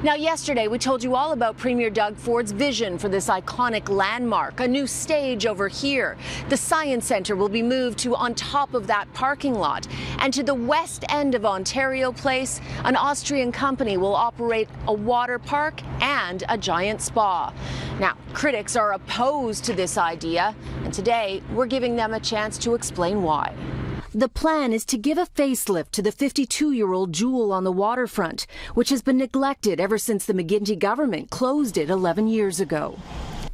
Now, yesterday, we told you all about Premier Doug Ford's vision for this iconic landmark, a new stage over here. The Science Centre will be moved to on top of that parking lot. And to the west end of Ontario Place, an Austrian company will operate a water park and a giant spa. Now, critics are opposed to this idea, and today we're giving them a chance to explain why. The plan is to give a facelift to the 52-year-old jewel on the waterfront, which has been neglected ever since the McGuinty government closed it 11 years ago.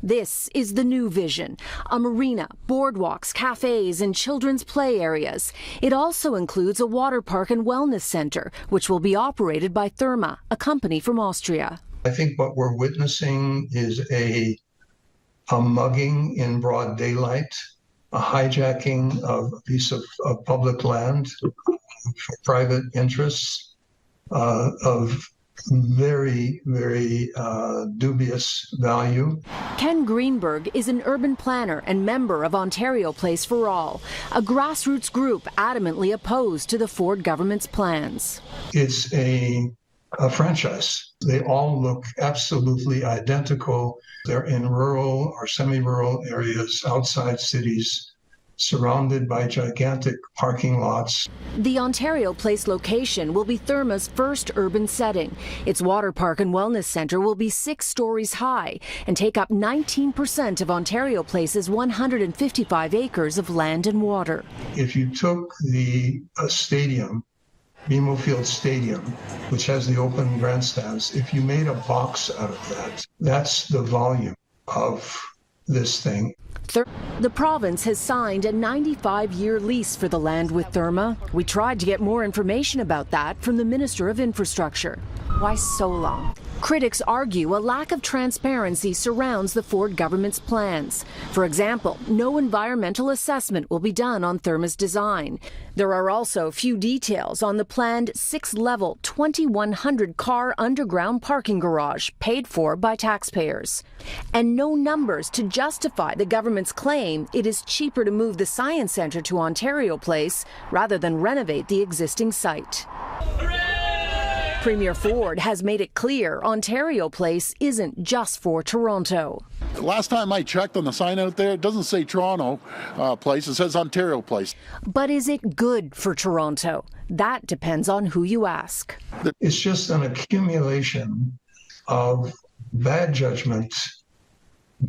This is the new vision: a marina, boardwalks, cafes, and children's play areas. It also includes a water park and wellness center, which will be operated by Therma, a company from Austria. I think what we're witnessing is a mugging in broad daylight, a hijacking of a piece of public land for private interests of very, very dubious value. Ken Greenberg is an urban planner and member of Ontario Place for All, a grassroots group adamantly opposed to the Ford government's plans. It's a franchise. They all look absolutely identical. They're in rural or semi-rural areas outside cities, surrounded by gigantic parking lots. The Ontario Place location will be Therma's first urban setting. Its water park and wellness centre will be 6 stories high and take up 19% of Ontario Place's 155 acres of land and water. If you took the stadium, BMO Field Stadium, which has the open grandstands, if you made a box out of that, that's the volume of this thing. The province has signed a 95-year lease for the land with Therma. We tried to get more information about that from the Minister of Infrastructure. Why so long? Critics argue a lack of transparency surrounds the Ford government's plans. For example, no environmental assessment will be done on Therma's design. There are also few details on the planned 6-level, 2,100-car underground parking garage paid for by taxpayers. And no numbers to justify the government's claim it is cheaper to move the Science Centre to Ontario Place rather than renovate the existing site. Premier Ford has made it clear Ontario Place isn't just for Toronto. Last time I checked on the sign out there, it doesn't say Toronto Place, it says Ontario Place. But is it good for Toronto? That depends on who you ask. It's just an accumulation of bad judgment,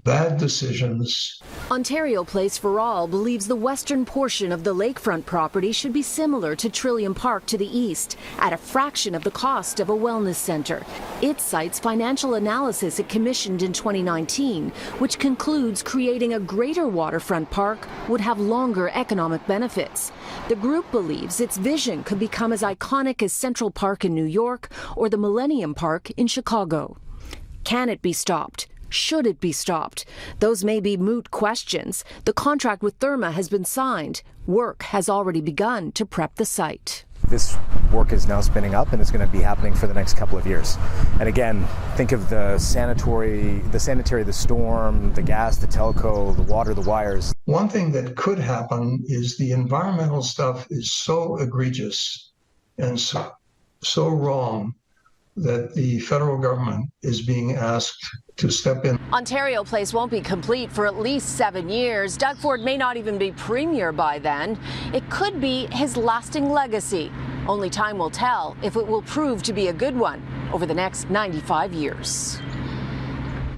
bad decisions. Ontario Place for All believes the western portion of the lakefront property should be similar to Trillium Park to the east, at a fraction of the cost of a wellness center. It cites financial analysis it commissioned in 2019, which concludes creating a greater waterfront park would have longer economic benefits. The group believes its vision could become as iconic as Central Park in New York or the Millennium Park in Chicago. Can it be stopped? Should it be stopped? Those may be moot questions. The contract with Therma has been signed. Work has already begun to prep the site. This work is now spinning up and it's going to be happening for the next couple of years. And again, think of the sanitary, the storm, the gas, the telco, the water, the wires. One thing that could happen is the environmental stuff is so egregious and so wrong that the federal government is being asked to step in. Ontario Place won't be complete for at least 7 years. Doug Ford may not even be premier by then. It could be his lasting legacy. Only time will tell if it will prove to be a good one over the next 95 years.